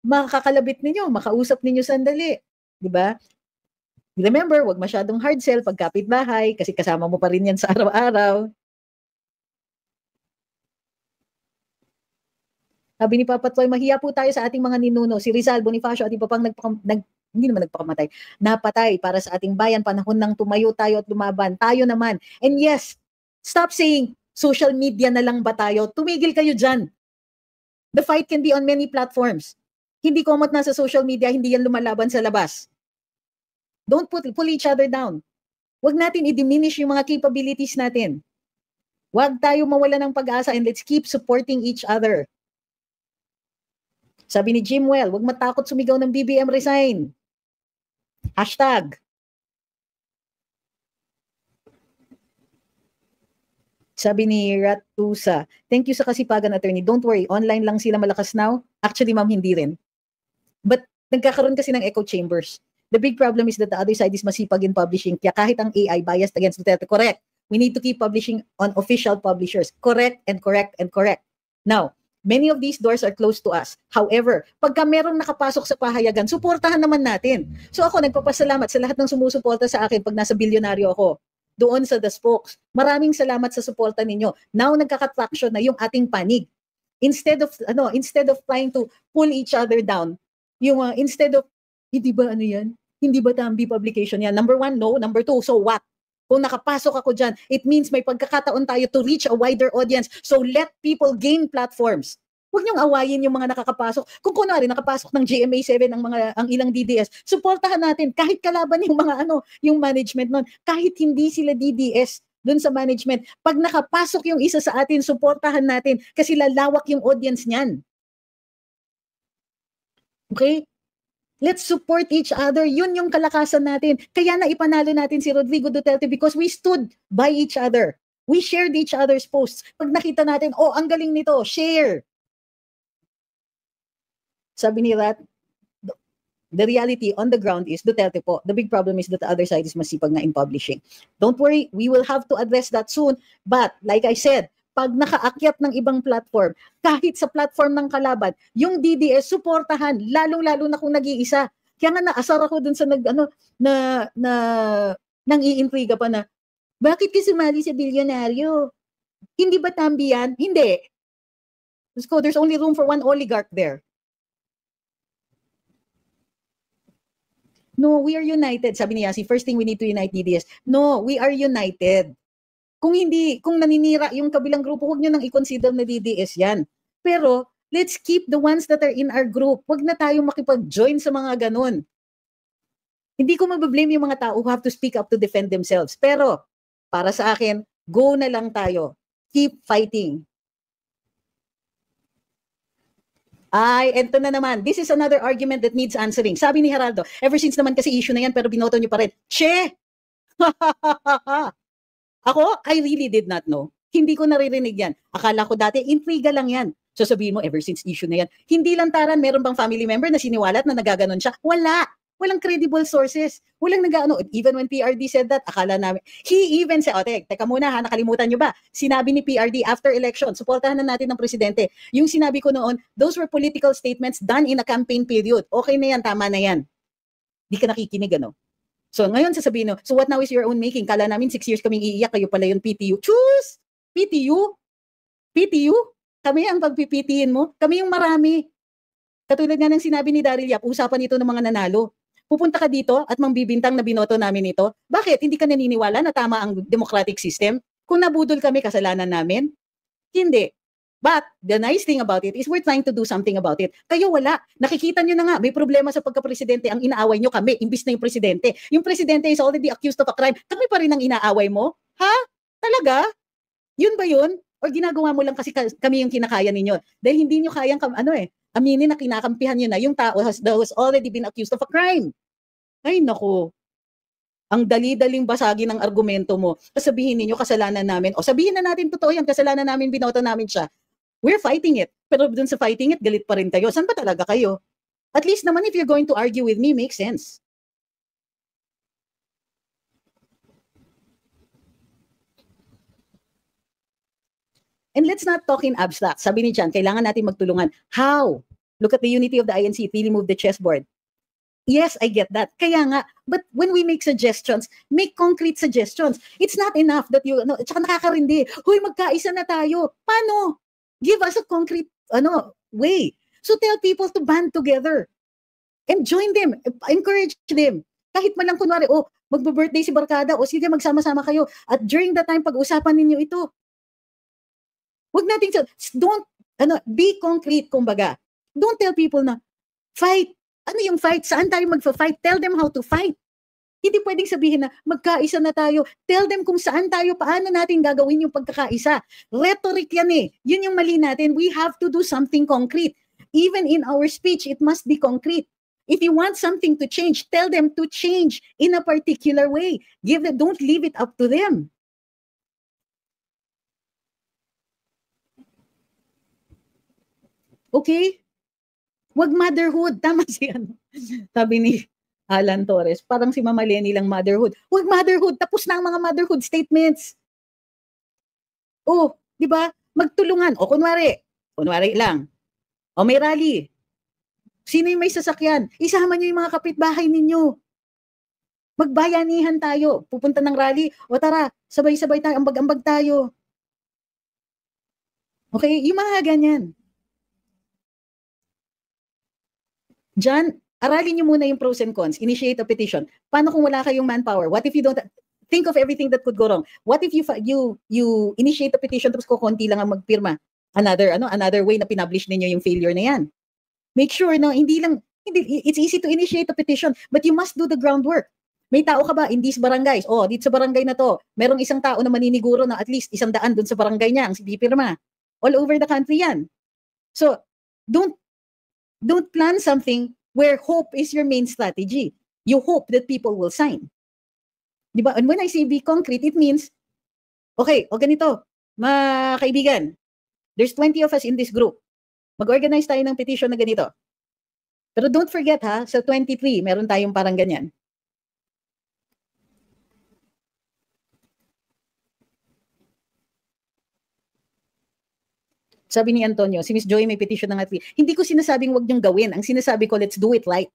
makakalabit ninyo, makausap ninyo sandali. Diba? Remember, wag masyadong hard sell pag kapitbahay kasi kasama mo pa rin yan sa araw-araw. Sabi ni Papa Toy, mahiya po tayo sa ating mga ninuno. Si Rizal, Bonifacio at iba pang hindi naman nagpakamatay, napatay para sa ating bayan, panahon nang tumayo tayo at lumaban. Tayo naman. And yes, stop saying, social media na lang ba tayo? Tumigil kayo dyan. The fight can be on many platforms. Hindi komot na sa social media, hindi yan lumalaban sa labas. Don't pull each other down. Huwag natin i-diminish yung mga capabilities natin. Huwag tayo mawala ng pag-asa and let's keep supporting each other. Sabi ni Jimwell, huwag matakot sumigaw ng BBM resign. Hashtag. Sabi ni Ratusa, thank you sa kasipagan, attorney. Don't worry, online lang sila malakas now. Actually, ma'am, hindi rin. But nagkakaroon kasi ng echo chambers. The big problem is that the other side is masipag in publishing. Kaya kahit ang AI biased against Duterte, correct. We need to keep publishing on official publishers. Correct and correct and correct. Now, many of these doors are close to us. However, pagka merong nakapasok sa pahayagan, suportahan naman natin. So ako, nagpapasalamat sa lahat ng sumusuporta sa akin pag nasa bilyonaryo ako. Doon sa The Spokes. Maraming salamat sa suporta ninyo. Now, nagkaka-traction na yung ating panig. Instead of trying to pull each other down, instead of, hindi ba ano yan? Hindi ba Tambi publication yan? Number one, no. Number two, so what? Kung nakapasok ako dyan, it means may pagkakataon tayo to reach a wider audience. So let people gain platforms. Huwag niyong awayin yung mga nakakapasok. Kung kunwari nakapasok ng GMA7 ang ilang DDS, suportahan natin kahit kalaban yung mga yung management nun. Kahit hindi sila DDS dun sa management, pag nakapasok yung isa sa atin, suportahan natin kasi lalawak yung audience niyan. Okay? Let's support each other. Yun yung kalakasan natin. Kaya na ipanalo natin si Rodrigo Duterte because we stood by each other. We shared each other's posts. Pag nakita natin, oh, ang galing nito, share. Sabi ni Rat, the reality on the ground is Duterte po. The big problem is that the other side is masipag na in publishing. Don't worry, we will have to address that soon. But like I said, pag nakaakyat ng ibang platform, kahit sa platform ng kalaban, yung DDS suportahan, lalong-lalo na kung nag-iisa. Kaya nga naasar ako dun sa nang iintriga pa na, bakit ka sumali sa bilyonaryo? Hindi ba Tambi yan? Hindi. There's only room for one oligarch there. No, we are united. Sabi ni Yasi, first thing we need to unite DDS. No, we are united. Kung naninira yung kabilang grupo, huwag nyo nang i-consider na DDS yan. Pero, Let's keep the ones that are in our group. Wag na tayong makipag-join sa mga ganun. Hindi ko mabablame yung mga tao who have to speak up to defend themselves. Pero, para sa akin, go na lang tayo. Keep fighting. Ay, eto na naman. This is another argument that needs answering. Sabi ni Geraldo, ever since naman kasi issue na yan, pero binoto niyo pa rin. Che! Ako, I really did not know. Hindi ko naririnig yan. Akala ko dati, intriga lang yan. So sabihin mo, ever since issue na yan. Hindi lantaran, meron bang family member na siniwalat na nagaganon siya? Wala. Walang credible sources. Walang nag-ano. Even when PRD said that, akala namin. He even said, teka muna ha, nakalimutan nyo ba? Sinabi ni PRD after election, suportahan na natin ng presidente. Yung sinabi ko noon, those were political statements done in a campaign period. Okay na yan, tama na yan. Di ka nakikinig, ano? So ngayon sasabihin, so what now is your own making? Kala namin 6 years kaming iiyak, kayo pala yung PTU. Choose! PTU? PTU? Kami ang pagpipitiin mo? Kami yung marami. Katulad nga ng sinabi ni Daryl Yap, usapan ito ng mga nanalo. Pupunta ka dito at mangbibintang na binoto namin ito. Bakit? Hindi ka naniniwala na tama ang democratic system? Kung nabudol kami, kasalanan namin? Hindi. But the nice thing about it is we're trying to do something about it. Kayo wala. Nakikita nyo na nga, may problema sa pagka-presidente. Ang inaaway nyo kami, imbis na yung presidente. Yung presidente is already accused of a crime. Kami pa rin ang inaaway mo? Ha? Talaga? Yun ba yun? O ginagawa mo lang kasi kami yung kinakaya ninyo? Dahil hindi nyo kayang, aminin na kinakampihan nyo na yung tao that has already been accused of a crime. Ay, naku. Ang dali-daling basagin ng argumento mo. Sabihin ninyo, kasalanan namin. O sabihin na natin, totoo yan, kasalanan namin, binoto namin siya. We're fighting it. Pero dun sa fighting it, galit pa rin kayo. Saan ba talaga kayo? At least naman if you're going to argue with me, makes sense. And let's not talk in abstract. Sabi ni Jan, kailangan natin magtulungan. How? Look at the unity of the INC. It really moved the chessboard. Yes, I get that. Kaya nga, but when we make suggestions, make concrete suggestions. It's not enough that you, tsaka nakakarindi. Huy, magkaisa na tayo. Paano? Give us a concrete, way. So tell people to band together. And join them. Encourage them. Kahit man lang kunwari, magbe-birthday si Barkada, sige, magsama-sama kayo. At during that time, pag-usapan ninyo ito. Huwag natin, be concrete, kumbaga. Don't tell people na, fight. Ano yung fight? Saan tayo magfa-fight? Tell them how to fight. Hindi pwedeng sabihin na magkaisa na tayo. Tell them kung saan tayo, paano natin gagawin yung pagkakaisa. Rhetoric yan eh. Yun yung mali natin. We have to do something concrete. Even in our speech, it must be concrete. If you want something to change, tell them to change in a particular way. Don't leave it up to them. Okay? Wag motherhood. Tama sabi ni Alan Torres, parang si Mama Lenny lang motherhood. Wag motherhood. Tapos na ang mga motherhood statements. Di ba? Magtulungan. Kunwari lang. May rally. Sino yung may sasakyan? Isama nyo yung mga kapitbahay ninyo. Magbayanihan tayo. Pupunta ng rally. Tara, sabay-sabay tayo. Ambag-ambag tayo. Okay? Yung mga ganyan. Diyan, aralin nyo muna yung pros and cons. Initiate a petition. Paano kung wala kayong manpower? What if you don't think of everything that could go wrong? What if you initiate a petition tapos kukunti lang ang magpirma? Another way na pinablish ninyo yung failure na yan. Make sure na it's easy to initiate a petition, but you must do the groundwork. May tao ka ba in these barangays? Dito sa barangay na to, merong isang tao na maniniguro na at least 100 dun sa barangay niya ang pipirma. All over the country yan. So, don't plan something where hope is your main strategy. You hope that people will sign. Diba? And when I say be concrete, it means, ganito, mga kaibigan, there's 20 of us in this group. Mag-organize tayo ng petition na ganito. Pero don't forget sa 23, meron tayong parang ganyan. Sabi ni Antonio, si Miss Joy may petition ng hindi ko sinasabing wag niyong gawin. Ang sinasabi ko, let's do it right.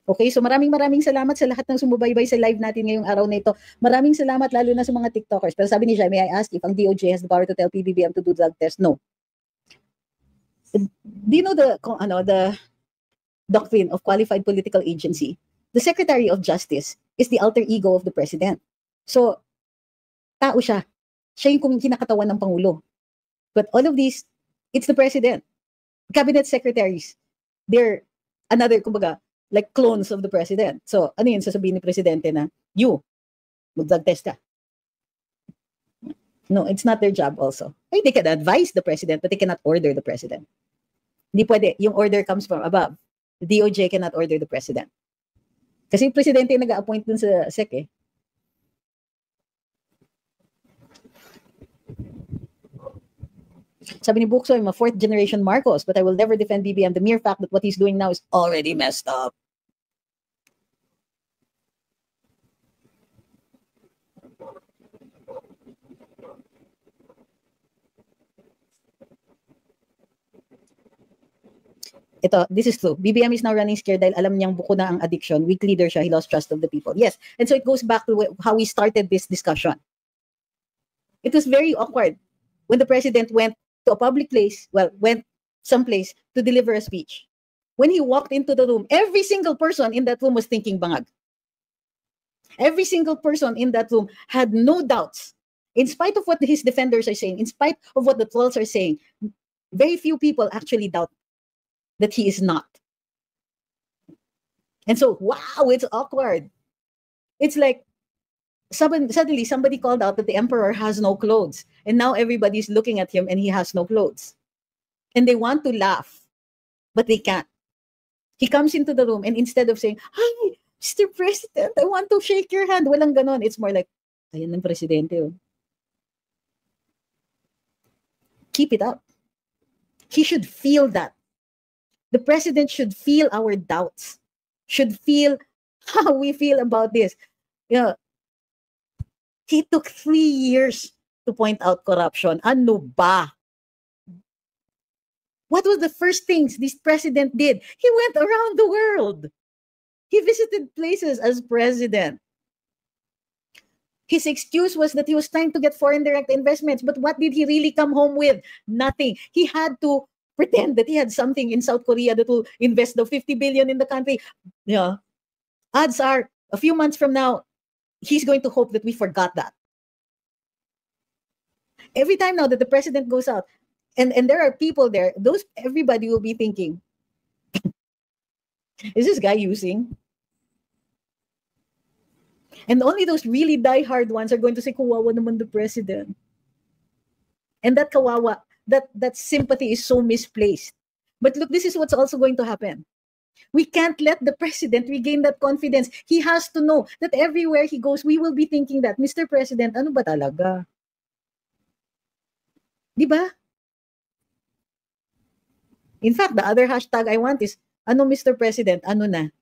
Okay, so maraming salamat sa lahat ng sumubaybay sa live natin ngayong araw na ito. Maraming salamat lalo na sa mga TikTokers. Pero sabi ni Jai, may I ask if ang DOJ has the power to tell PBBM to do drug test? No. Do you know the doctrine of qualified political agency? The Secretary of Justice is the alter ego of the President. So, Tao siya. Siya yung kinakatawan ng Pangulo. But all of these, it's the President. Cabinet secretaries, they're another, kumbaga, like clones of the President. So, ano yun sasabihin ni Presidente na, mag-drug test ka. No, it's not their job also. Ay, they can advise the President, but they cannot order the President. Hindi pwede. Yung order comes from above. The DOJ cannot order the President. Kasi yung Presidente yung nag-a-appoint dun sa SEC eh. Sabi ni Bukso, I'm a fourth generation Marcos, but I will never defend BBM. The mere fact that what he's doing now is already messed up. Ito, this is true. BBM is now running scared dahil alam niyang buko na ang addiction. Weak leader siya. He lost trust of the people. Yes. And so it goes back to how we started this discussion. It was very awkward when the president went to a public place, went someplace to deliver a speech. When he walked into the room, every single person in that room was thinking bangag. Every single person in that room had no doubts. In spite of what his defenders are saying, in spite of what the trolls are saying, very few people actually doubt that he is not. And so, wow, it's awkward. It's like, suddenly somebody called out that the emperor has no clothes. And now everybody's looking at him and he has no clothes. And they want to laugh, but they can't. He comes into the room and instead of saying, hi, Mr. President, I want to shake your hand. Walang ganon. It's more like, ayan ng presidente. Oh. Keep it up. He should feel that. The president should feel our doubts, should feel how we feel about this. You know, he took 3 years to point out corruption. Ano ba? What was the first things this president did? He went around the world. He visited places as president. His excuse was that he was trying to get foreign direct investments. But what did he really come home with? Nothing. He had to pretend that he had something in South Korea that will invest the 50 billion in the country. Yeah. Odds are, a few months from now, he's going to hope that we forgot that. Every time now that the president goes out, and there are people there, everybody will be thinking, is this guy using? And only those really diehard ones are going to say, kawawa naman the president. And that kawawa, that sympathy is so misplaced. But look, this is what's also going to happen. We can't let the president regain that confidence. He has to know that everywhere he goes, we will be thinking that, Mr. President, ano ba talaga? Di ba? In fact, the other hashtag I want is, ano Mr. President, ano na?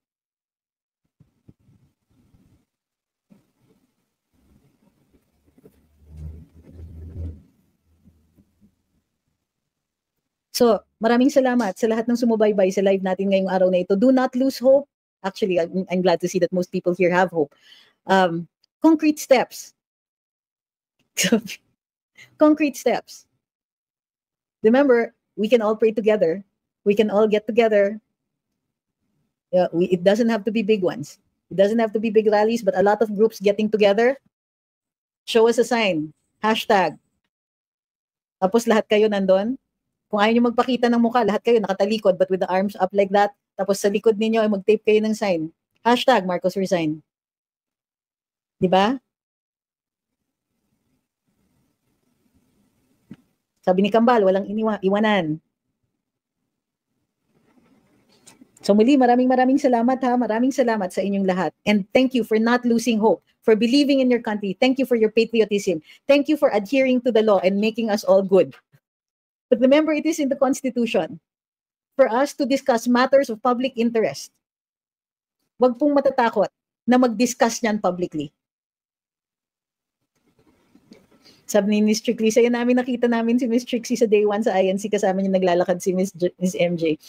So, maraming salamat sa lahat ng sumubaybay sa live natin ngayong araw na ito. Do not lose hope. Actually, I'm glad to see that most people here have hope. Concrete steps. Concrete steps. Remember, we can all pray together. We can all get together. It doesn't have to be big ones. It doesn't have to be big rallies, but a lot of groups getting together. Show us a sign. Hashtag. Tapos lahat kayo nandun. Kung ayaw nyo magpakita ng mukha, lahat kayo nakatalikod but with the arms up like that. Tapos sa likod ninyo ay mag-tape kayo ng sign. Hashtag Marcos resign. Diba? Sabi ni Kambal, walang iwanan. So muli, maraming salamat ha. Maraming salamat sa inyong lahat. And thank you for not losing hope, for believing in your country. Thank you for your patriotism. Thank you for adhering to the law and making us all good. But remember, it is in the Constitution for us to discuss matters of public interest. Huwag pong matatakot na mag-discuss niyan publicly. Sabi ni Miss Trixie, saya namin nakita namin si Miss Trixie sa day 1 sa INC, kasama niya naglalakad si Miss MJ.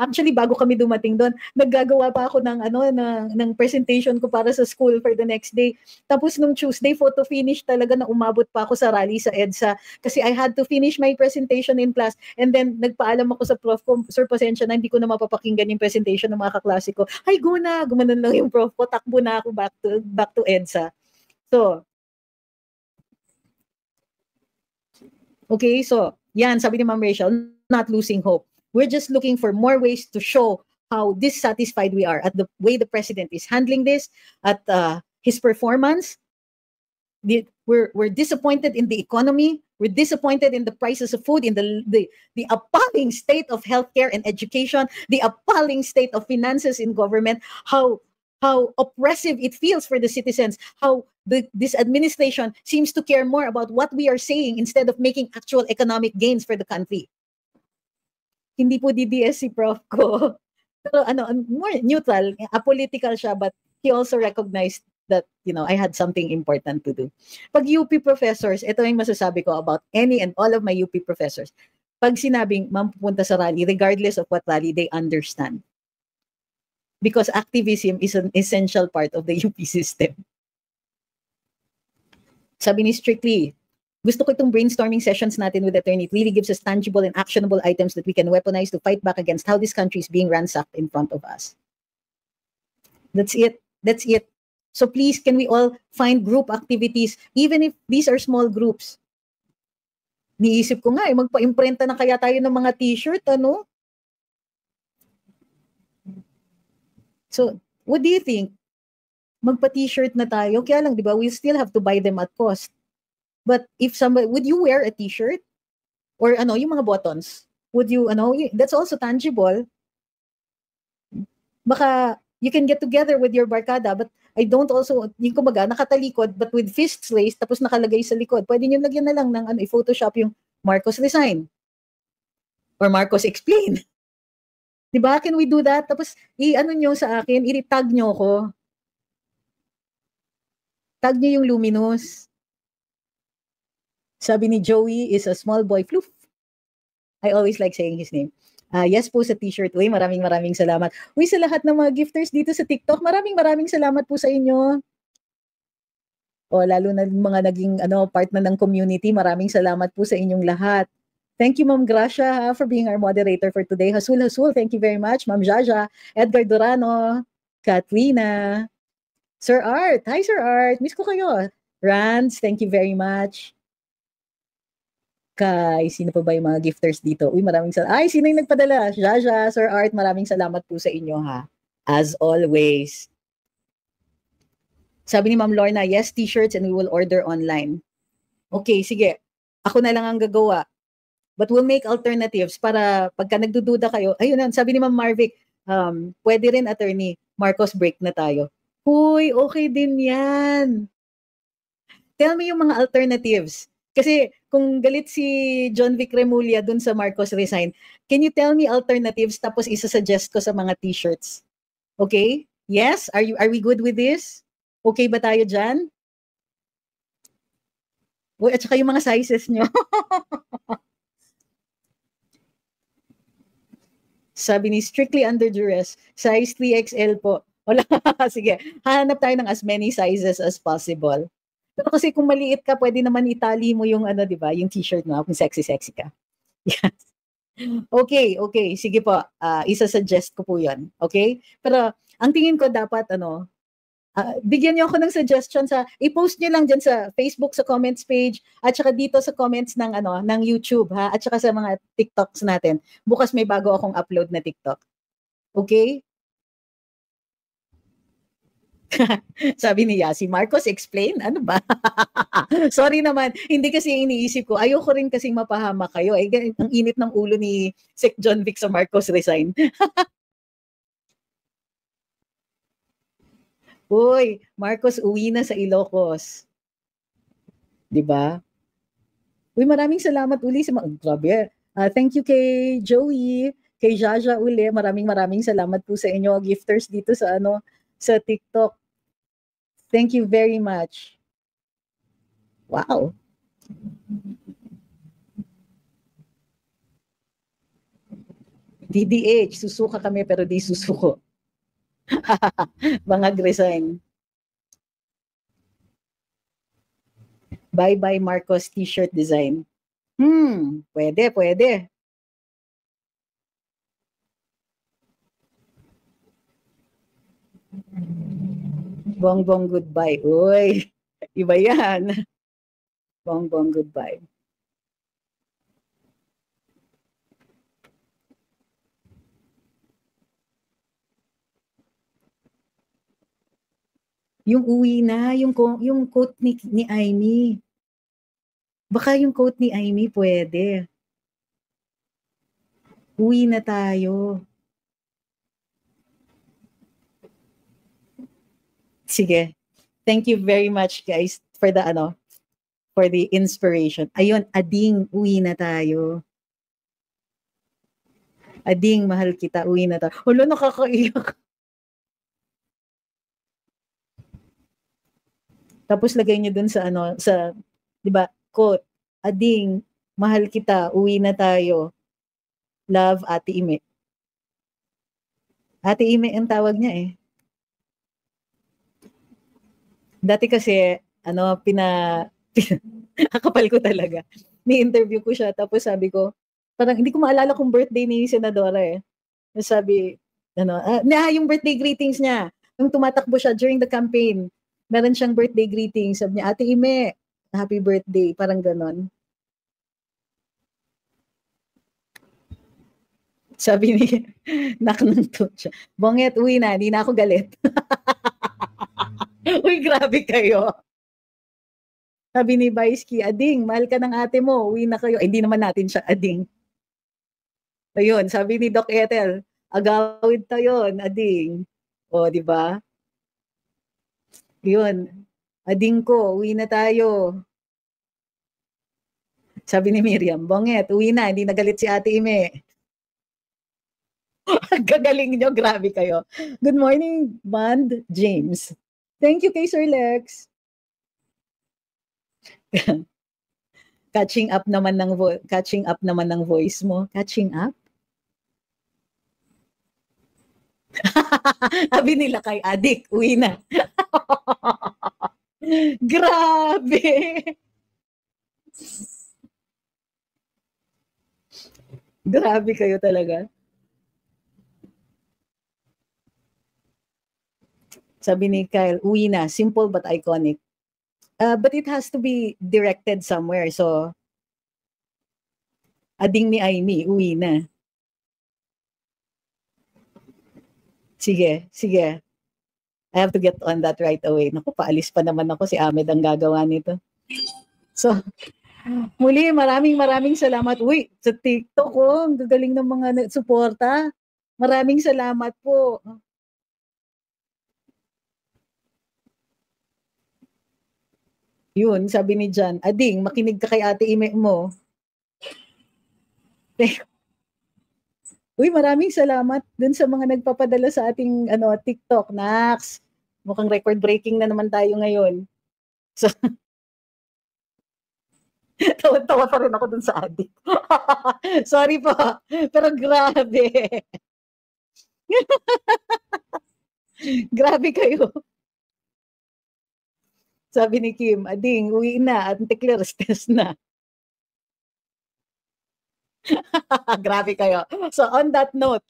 Actually, bago kami dumating doon, naggagawa pa ako ng presentation ko para sa school for the next day. Tapos nung Tuesday, photo finish talaga na umabot pa ako sa rally sa EDSA kasi I had to finish my presentation in class and then nagpaalam ako sa prof ko, sir, pasensya na, hindi ko na mapapakinggan yung presentation ng mga kaklase ko. Ay, gumanon lang yung prof ko, takbo na ako back to EDSA. So, Okay, so yan, sabi ni Ma'am Rachel, not losing hope. We're just looking for more ways to show how dissatisfied we are at the way the president is handling this, at his performance. We're disappointed in the economy. We're disappointed in the prices of food, in the appalling state of healthcare and education, the appalling state of finances in government, how oppressive it feels for the citizens, how this administration seems to care more about what we are saying instead of making actual economic gains for the country. Hindi po DDS si Prof ko. Pero more neutral, apolitical siya, but he also recognized that, I had something important to do. Pag UP professors, ito yung masasabi ko about any and all of my UP professors. Pag sinabing, ma'am, pupunta sa rally, regardless of what rally, they understand. Because activism is an essential part of the UP system. Sabi ni Strictly, gusto ko itong brainstorming sessions natin with attorney. It really gives us tangible and actionable items that we can weaponize to fight back against how this country is being ransacked in front of us. That's it. That's it. So please, can we all find group activities, even if these are small groups? Niisip ko nga, magpa-imprenta na kaya tayo ng mga t-shirt, ano? So, what do you think? Magpa-t-shirt na tayo. Kaya lang, di ba, we still have to buy them at cost. But if somebody, would you wear a t-shirt? Or yung mga buttons? Would you, that's also tangible. Baka you can get together with your barkada, but I don't also, yung kumbaga, nakatalikod, but with fists raised, tapos nakalagay sa likod. Pwede nyo lagyan na lang ng i-photoshop yung Marcos resign. Or Marcos explain. Diba? Can we do that? Tapos, nyo sa akin, i-tag nyo ko. Tag nyo yung Luminous. Sabi ni Joey is a small boy floof. I always like saying his name. Yes po sa t-shirt. Uy, maraming salamat. Uy, sa lahat ng mga gifters dito sa TikTok, maraming salamat po sa inyo. O, lalo na mga naging part na ng community, maraming salamat po sa inyong lahat. Thank you, Ma'am Gracia, for being our moderator for today. Hasul, thank you very much. Ma'am Jaja, Edgar Durano, Katrina, Sir Art. Hi, Sir Art. Miss ko kayo. Rands, thank you very much. Kay, sino pa ba yung mga gifters dito? Uy, maraming salamat. Ay, sino yung nagpadala? Jaja, Sir Art, maraming salamat po sa inyo, ha. As always. Sabi ni Ma'am Lorna, yes, t-shirts and we will order online. Okay, sige. Ako na lang ang gagawa. But we'll make alternatives para pagka nagdududa kayo. Ayun na, sabi ni Ma'am Marvic, pwede rin, attorney, Marcos break na tayo. Huy, okay din yan. Tell me yung mga alternatives. Kasi kung galit si John Vic Remulla dun sa Marcos resign, can you tell me alternatives tapos isa-suggest ko sa mga t-shirts? Okay? Yes? Are we good with this? Okay ba tayo dyan? Uy, at saka yung mga sizes nyo. Sabi ni Strictly Under Duress, size 3XL po. Wala, sige. Hanap tayo ng as many sizes as possible. Pero kasi kung maliit ka, pwede naman itali mo yung di ba, yung t-shirt mo kung sexy ka. Yes. Okay. Sige po. Isa-suggest ko po 'yan. Okay? Pero ang tingin ko dapat bigyan niyo ako ng suggestion i-post niyo lang diyan sa Facebook sa comments page at saka dito sa comments ng ng YouTube ha at saka sa mga TikToks natin. Bukas may bago akong upload na TikTok. Okay? Sabi ni Yasi, Marcos, explain? Ano ba? Sorry naman, hindi kasi iniisip ko. Ayoko rin kasing mapahama kayo. Ang init ng ulo ni Sec John Vic sa Marcos resign. Uy, Marcos uwi na sa Ilocos. 'Di ba? Uy, maraming salamat uli sa grabe. Thank you kay Joey, kay Jaja uli. Maraming salamat po sa inyo gifters dito sa sa TikTok. Thank you very much. Wow. DDH, susuka kami pero di susuko. Mga resign. Bye-bye Marcos t-shirt design. Pwede. Bongbong goodbye. Uy, iba yan. Bongbong goodbye. Yung uwi na, yung quote ni Aimee. Baka yung quote ni Aimee pwede. Uwi na tayo. Sige. Thank you very much guys for the inspiration. Ayun, ading, uwi na tayo. Ading, mahal kita, uwi na tayo. Hala, nakakaiyak. Tapos lagay niyo dun sa 'di ba, quote, ading, mahal kita, uwi na tayo. Love, Ate Ime. Ate Ime ang tawag niya eh. Dati kasi, akapal ko talaga. Ni-interview ko siya, tapos sabi ko, parang hindi ko maalala kung birthday ni Senadora eh. Sabi, yung birthday greetings niya, nung tumatakbo siya during the campaign, meron siyang birthday greetings. Sabi niya, Ate Ime, happy birthday, parang ganon. Sabi ni, naknunto siya, Bonget, uwi na, hindi na ako galit. Uy, grabe kayo. Sabi ni Baisky, ading, mahal ka ng ate mo, uwi na kayo. Ay, hindi naman natin siya ading. Ayun, sabi ni Doc Ethel, agawid tayo, ading. O, di ba? Yun, ading ko, uwi na tayo. Sabi ni Miriam, Bonget, uwi na, hindi nagalit si Ate Ime. Gagaling nyo, grabe kayo. Good morning, Band James. Thank you kay Sir Lex. Catching up naman ng voice mo. Catching up? Sabi nila kay Adik, uwi na. Grabe. Grabe kayo talaga. Sabi ni Kyle, uwi na. Simple but iconic. But it has to be directed somewhere. So, ading ni Aimee, uwi na. Sige. I have to get on that right away. Naku, paalis pa naman ako. Si Ahmed ang gagawa nito. So, muli, maraming salamat. Uy, sa TikTok, ang gagaling ng mga suporta. Maraming salamat po. Yun, sabi ni John, ading, makinig ka kay Ate Ime mo. Uy, maraming salamat dun sa mga nagpapadala sa ating TikTok, Nax. Mukhang record-breaking na naman tayo ngayon. So, tawa pa rin ako dun sa adik. Sorry po, pero grabe. Grabe kayo. Sabi ni Kim, ading, uwi na, anti-clearance na. Grabe kayo. So on that note,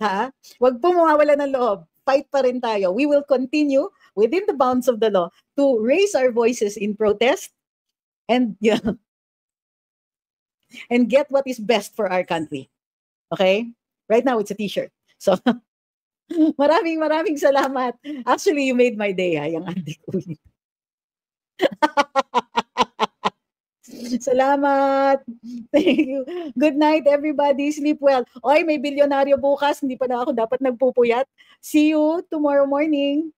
wag po mawawala ng loob. Fight pa rin tayo. We will continue within the bounds of the law to raise our voices in protest and and get what is best for our country. Okay? Right now, it's a t-shirt. So, maraming salamat. Actually, you made my day, yung adik uwi. Salamat. Thank you. Good night, everybody. Sleep well. Oy, may bilyonaryo bukas. Hindi pa na ako dapat nagpupuyat. See you tomorrow morning.